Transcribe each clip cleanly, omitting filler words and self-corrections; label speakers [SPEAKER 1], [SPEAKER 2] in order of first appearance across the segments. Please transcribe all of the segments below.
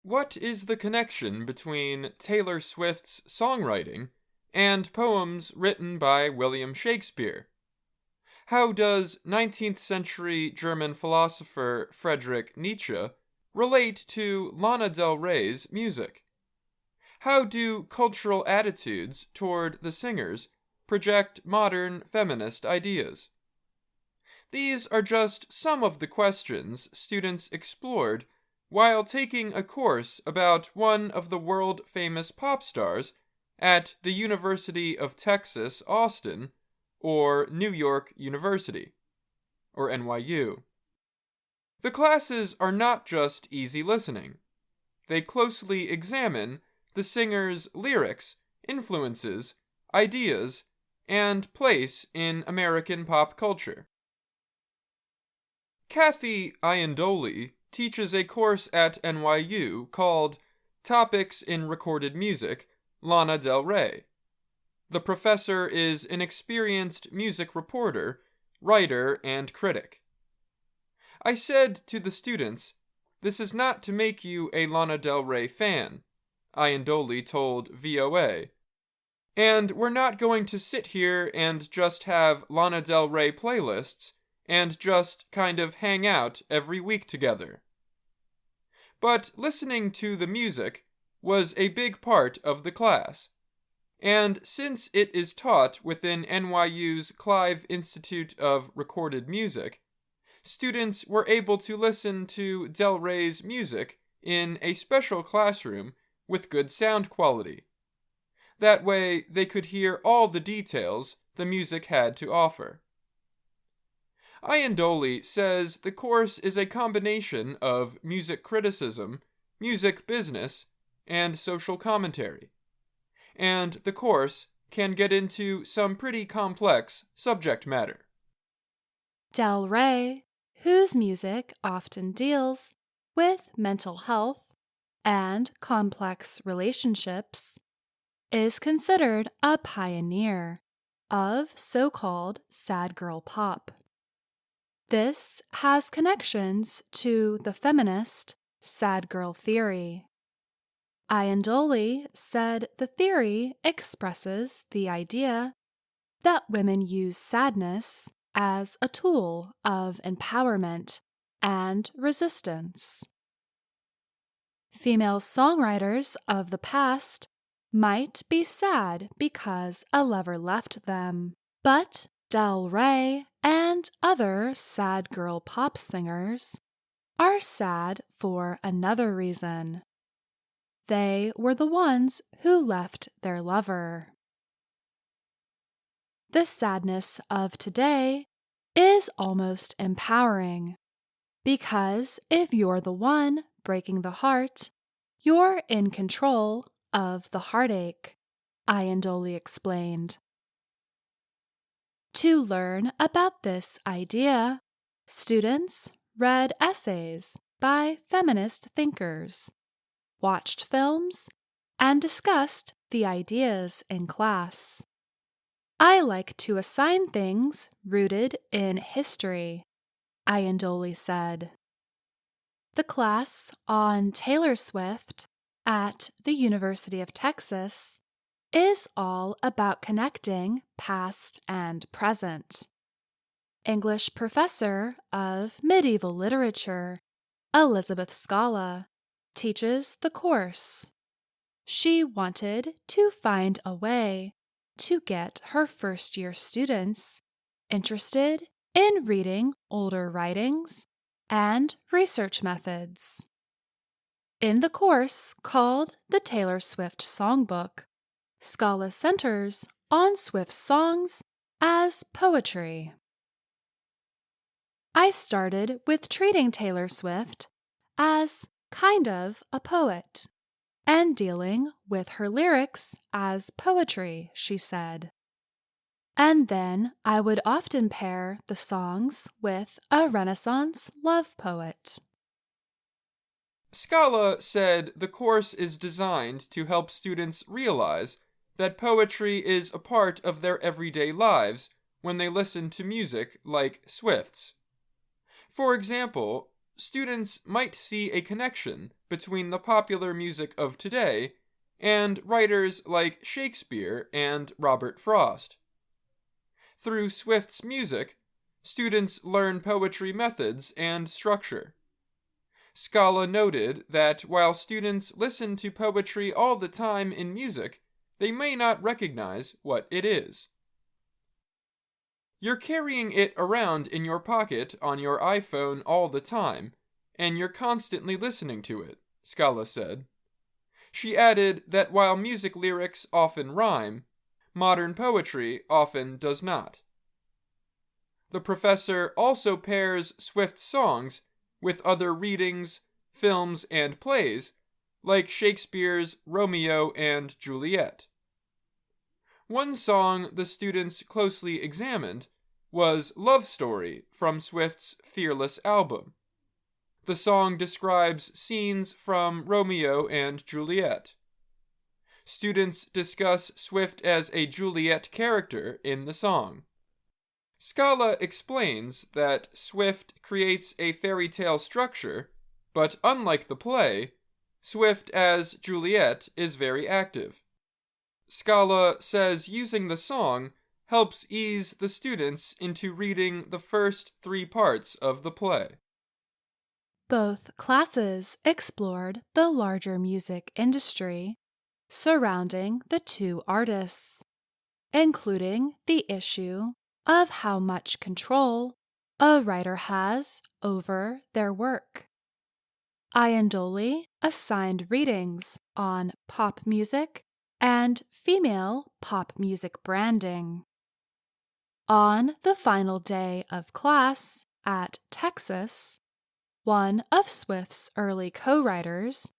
[SPEAKER 1] What is the connection between Taylor Swift's songwriting and poems written by William Shakespeare? How does 19th century German philosopher Friedrich Nietzsche relate to Lana Del Rey's music? How do cultural attitudes toward the singers project modern feminist ideas? These are just some of the questions students explored while taking a course about one of the world-famous pop stars at the University of Texas, Austin, or New York University, or NYU. The classes are not just easy listening. They closely examine the singer's lyrics, influences, ideas, and place in American pop culture. Kathy Iandoli teaches a course at NYU called Topics in Recorded Music, Lana Del Rey. The professor is an experienced music reporter, writer, and critic. I said to the students, "This is not to make you a Lana Del Rey fan," Iandoli told VOA. "And we're not going to sit here and just have Lana Del Rey playlists and just kind of hang out every week together." But listening to the music was a big part of the class. And since it is taught within NYU's Clive Institute of Recorded Music, students were able to listen to Del Rey's music in a special classroom with good sound quality. That way, they could hear all the details the music had to offer. Iandoli says the course is a combination of music criticism, music business, and social commentary. And the course can get into some pretty complex subject matter.
[SPEAKER 2] Del Rey, whose music often deals with mental health and complex relationships, is considered a pioneer of so-called sad girl pop. This has connections to the feminist sad girl theory. Iandoli said the theory expresses the idea that women use sadness as a tool of empowerment and resistance. Female songwriters of the past might be sad because a lover left them, but Del Rey and other sad girl pop singers are sad for another reason. They were the ones who left their lover. The sadness of today is almost empowering, because if you're the one breaking the heart, you're in control of the heartache, Iandoli explained. To learn about this idea, students read essays by feminist thinkers, watched films, and discussed the ideas in class. I like to assign things rooted in history, Iandoli said. The class on Taylor Swift at the University of Texas is all about connecting past and present. English professor of medieval literature, Elizabeth Scala, teaches the course. She wanted to find a way to get her first-year students interested in reading older writings and research methods. In the course called the Taylor Swift Songbook, Scala centers on Swift's songs as poetry. I started with treating Taylor Swift as kind of a poet and dealing with her lyrics as poetry, she said. And then I would often pair the songs with a Renaissance love poet.
[SPEAKER 1] Scala said the course is designed to help students realize that poetry is a part of their everyday lives when they listen to music like Swift's. For example, students might see a connection between the popular music of today and writers like Shakespeare and Robert Frost. Through Swift's music, students learn poetry methods and structure. Scala noted that while students listen to poetry all the time in music, they may not recognize what it is. You're carrying it around in your pocket on your iPhone all the time, and you're constantly listening to it, Scala said. She added that while music lyrics often rhyme, modern poetry often does not. The professor also pairs Swift's songs with other readings, films, and plays, like Shakespeare's Romeo and Juliet. One song the students closely examined was Love Story from Swift's Fearless album. The song describes scenes from Romeo and Juliet. Students discuss Swift as a Juliet character in the song. Scala explains that Swift creates a fairy tale structure, but unlike the play, Swift as Juliet is very active. Scala says using the song helps ease the students into reading the first 3 parts of the play.
[SPEAKER 2] Both classes explored the larger music industry surrounding the two artists, including the issue of how much control a writer has over their work. Iandoli assigned readings on pop music and female pop music branding. On the final day of class at Texas, one of Swift's early co-writers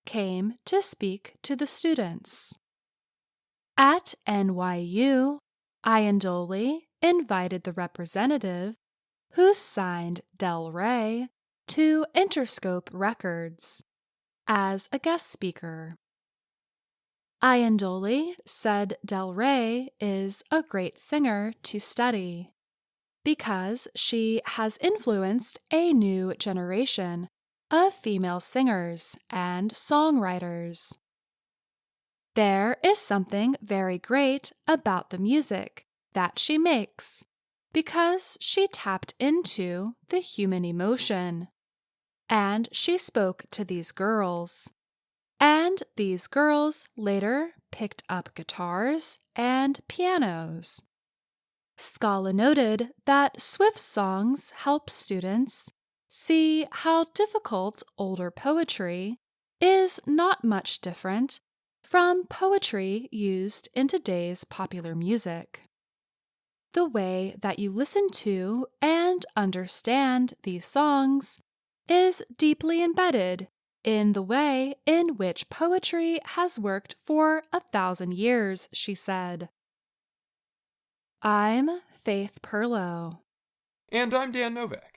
[SPEAKER 2] came to speak to the students. At NYU, Iandoli invited the representative who signed Del Rey to Interscope Records as a guest speaker. Iandoli said Del Rey is a great singer to study because she has influenced a new generation of female singers and songwriters. There is something very great about the music that she makes because she tapped into the human emotion, and she spoke to these girls. And these girls later picked up guitars and pianos. Scala noted that Swift's songs help students see how difficult older poetry is not much different from poetry used in today's popular music. The way that you listen to and understand these songs is deeply embedded in the way in which poetry has worked for 1,000 years, she said. I'm Faith Perlow.
[SPEAKER 1] And I'm Dan Novak.